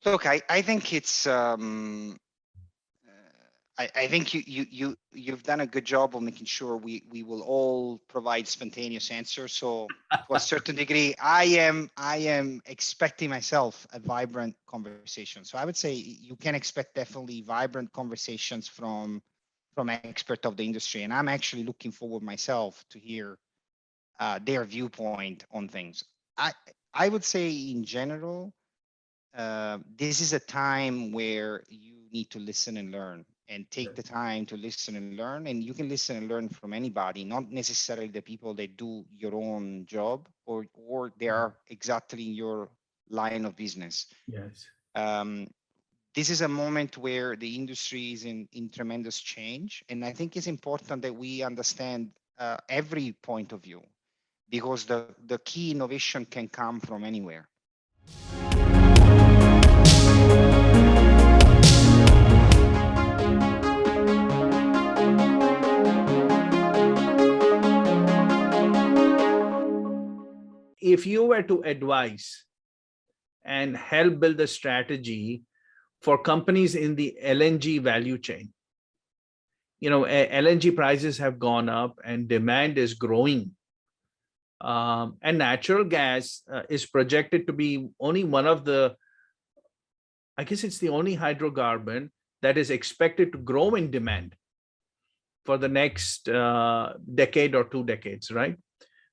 Look, I think it's I think you've done a good job of making sure we will all provide spontaneous answers. So to a certain degree, I am expecting myself a vibrant conversation. So I would say you can expect definitely vibrant conversations from expert of the industry, and I'm actually looking forward myself to hear their viewpoint on things. I I would say in general, this is a time where you need to listen and learn and take the time to listen and learn. And you can listen and learn from anybody, not necessarily the people that do your own job or they are exactly in your line of business. Yes. Um, this is a moment where the industry is in tremendous change. And I think it's important that we understand every point of view because the key innovation can come from anywhere. If you were to advise and help build a strategy for companies in the LNG value chain, LNG prices have gone up and demand is growing. And natural gas is projected to be only one of the, I guess it's the only hydrocarbon that is expected to grow in demand for the next decade or 2 decades, right?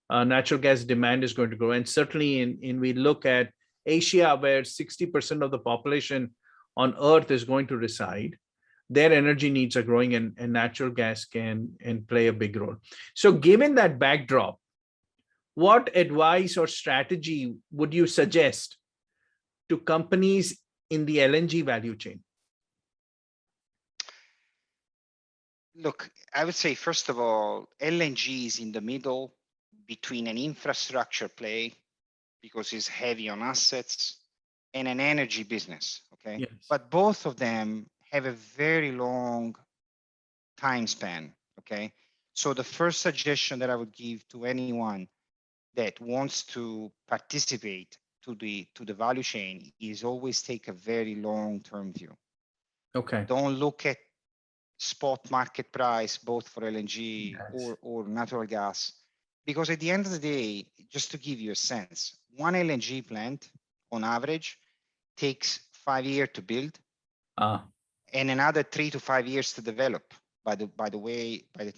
Natural gas demand is going to grow. And certainly in we look at Asia, where 60% of the population on Earth is going to reside, their energy needs are growing, and natural gas can play a big role. So given that backdrop, what advice or strategy would you suggest to companies in the LNG value chain? Look, I would say, first of all, LNG is in the middle between an infrastructure play because it's heavy on assets and an energy business. Okay. Yes. But both of them have a very long time span. Okay. So the first suggestion that I would give to anyone that wants to participate to the value chain is always take a very long-term view. Okay. Don't look at spot market price, both for LNG Yes. or natural gas. Because at the end of the day, just to give you a sense, one LNG plant on average takes 5 years to build and another 3 to 5 years to develop. By the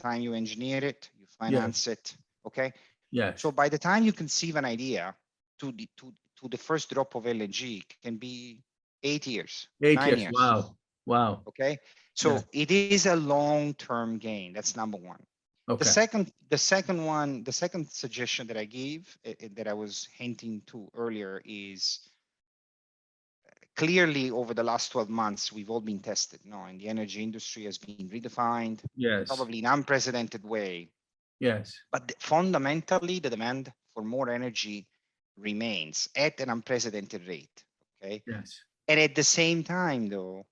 time you engineer it, you finance it, okay? Yes. So by the time you conceive an idea to the first drop of LNG can be 8 years, 9 years. Wow. Wow. Okay. So it is a long-term gain. That's number one. Okay. The second suggestion that I gave that I was hinting to earlier is clearly over the last 12 months, we've all been tested. No, and the energy industry has been redefined, probably in an unprecedented way. Yes. But fundamentally, the demand for more energy remains at an unprecedented rate. Okay. Yes. And at the same time, though,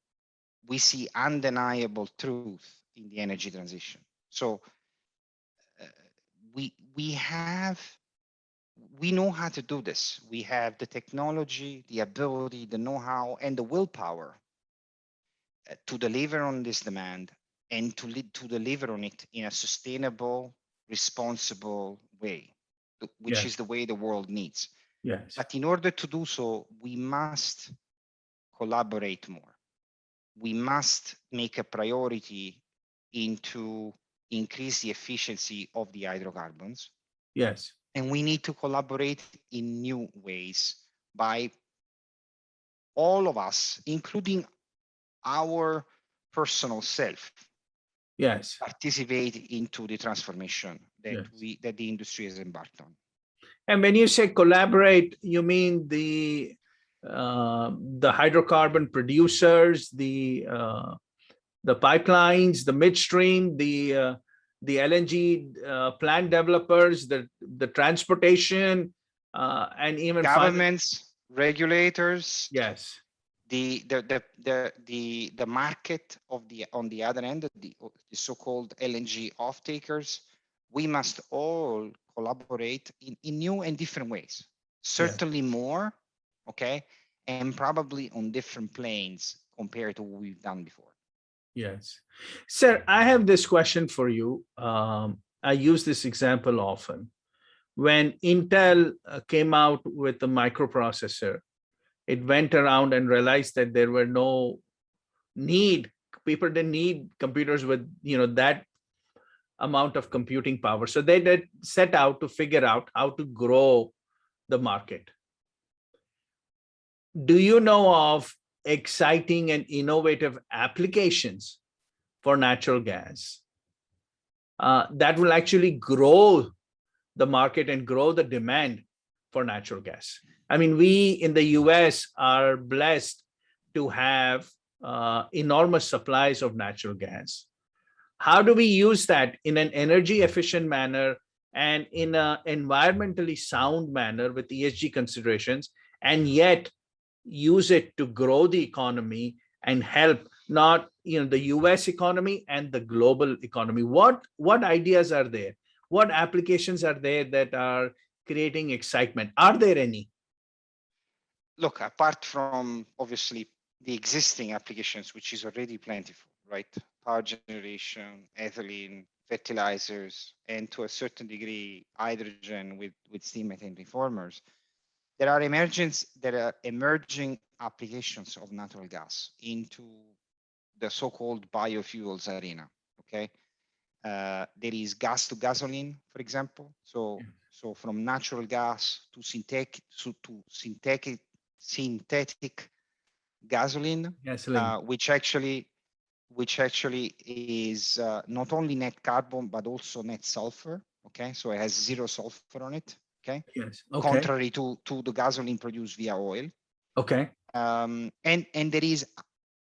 we see undeniable truth in the energy transition. So uh, we know how to do this. We have the technology, the ability, the know-how, and the willpower to deliver on this demand and to deliver on it in a sustainable, responsible way, which is the way the world needs. Yes. But in order to do so, we must collaborate more. We must make a priority into increase the efficiency of the hydrocarbons. Yes. And we need to collaborate in new ways by all of us, including our personal self. Yes. Participate into the transformation that the industry has embarked on. And when you say collaborate, you mean the hydrocarbon producers, the pipelines, the midstream, the LNG plant developers, the transportation, and even governments, regulators. Yes. The market on the other end, the so-called LNG off-takers. We must all collaborate in new and different ways. Certainly more, okay, and probably on different planes compared to what we've done before. Yes. Sir, I have this question for you. I use this example often. When Intel came out with the microprocessor, it went around and realized that there were no need, people didn't need computers with, that amount of computing power. So they did set out to figure out how to grow the market. Do you know of exciting and innovative applications for natural gas that will actually grow the market and grow the demand for natural gas? I mean, we in the US are blessed to have enormous supplies of natural gas. How do we use that in an energy efficient manner and in an environmentally sound manner with ESG considerations, and yet use it to grow the economy and help not the US economy and the global economy? What ideas are there? What applications are there that are creating excitement? Are there any? Look, apart from obviously the existing applications, which is already plentiful, right? Power generation, ethylene, fertilizers, and to a certain degree, hydrogen with steam methane reformers. There are emerging applications of natural gas into the so-called biofuels arena. Okay, there is gas to gasoline, for example. So from natural gas to synthetic gasoline, which actually is not only net carbon but also net sulfur. Okay, so it has zero sulfur on it. Okay. Yes. Okay. Contrary to the gasoline produced via oil. Okay. And there is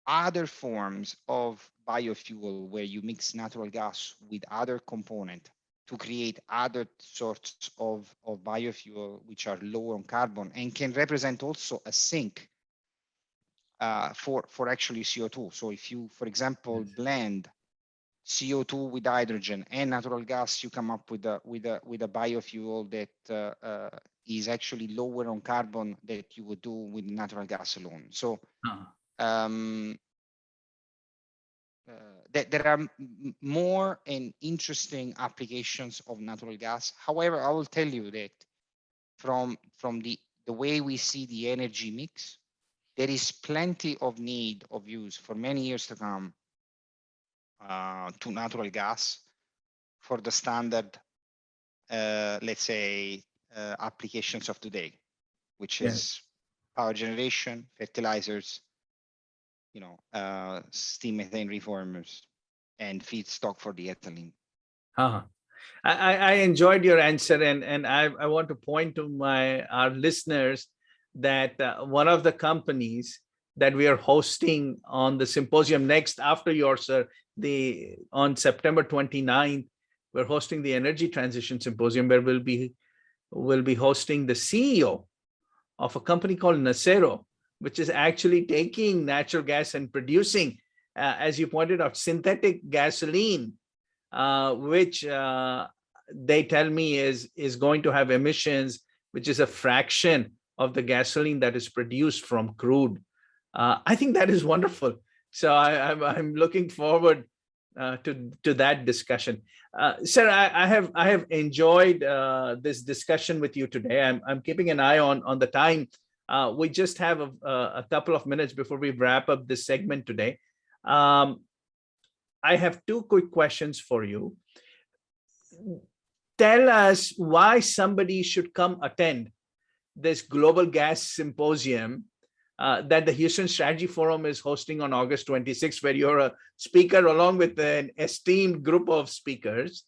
other forms of biofuel where you mix natural gas with other component to create other sorts of biofuel which are low on carbon and can represent also a sink for actually CO2. So if you, for example, blend CO2 with hydrogen and natural gas, you come up with a biofuel that is actually lower on carbon that you would do with natural gas alone. So there are more and interesting applications of natural gas. However, I will tell you that from the way we see the energy mix, there is plenty of need of use for many years to come to natural gas for the standard, let's say, applications of today, which is power generation, fertilizers, steam methane reformers, and feedstock for the ethylene. I enjoyed your answer, and I want to point to our listeners that one of the companies that we are hosting on the symposium next after yours, sir, on September 29th, we're hosting the Energy Transition Symposium, where we'll be hosting the CEO of a company called Nacero, which is actually taking natural gas and producing, as you pointed out, synthetic gasoline, which they tell me is going to have emissions, which is a fraction of the gasoline that is produced from crude. I think that is wonderful. So I'm looking forward to that discussion. Sir, I have enjoyed this discussion with you today. I'm keeping an eye on the time. We just have a couple of minutes before we wrap up this segment today. I have two quick questions for you. Tell us why somebody should come attend this Global Gas Symposium that the Houston Strategy Forum is hosting on August 26th, where you're a speaker along with an esteemed group of speakers.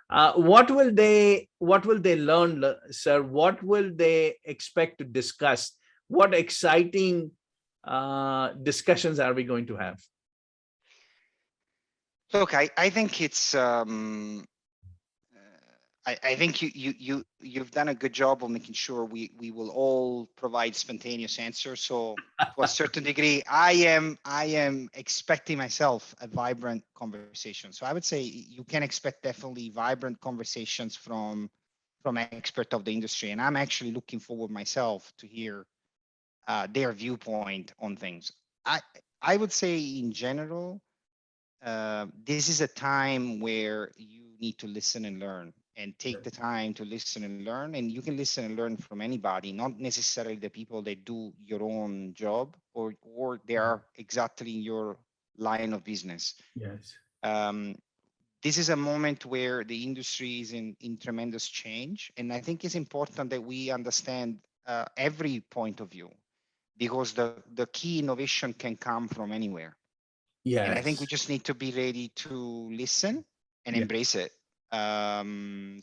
What will they learn, sir? What will they expect to discuss? What exciting discussions are we going to have? Look, I think it's I think you've done a good job of making sure we will all provide spontaneous answers. So to a certain degree, I am expecting myself a vibrant conversation. So I would say you can expect definitely vibrant conversations from experts of the industry, and I'm actually looking forward myself to hear their viewpoint on things. I I would say in general, this is a time where you need to listen and learn, and take the time to listen and learn. And you can listen and learn from anybody, not necessarily the people that do your own job, or they are exactly in your line of business. Yes. Um, this is a moment where the industry is in tremendous change. And I think it's important that we understand every point of view, because the key innovation can come from anywhere. And I think we Yes. just need to be ready to listen and Yeah. embrace it.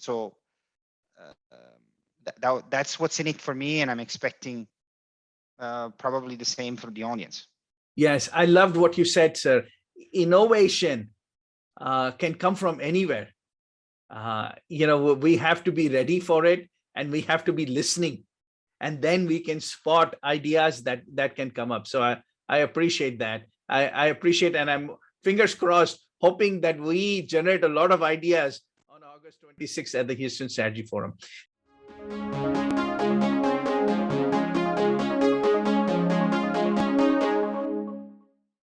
So that's what's in it for me. And I'm expecting probably the same from the audience. Yes. I loved what you said, sir. Innovation can come from anywhere. We have to be ready for it, and we have to be listening, and then we can spot ideas that can come up. So I appreciate that. I appreciate, and I'm fingers crossed, hoping that we generate a lot of ideas on August 26th at the Houston Strategy Forum.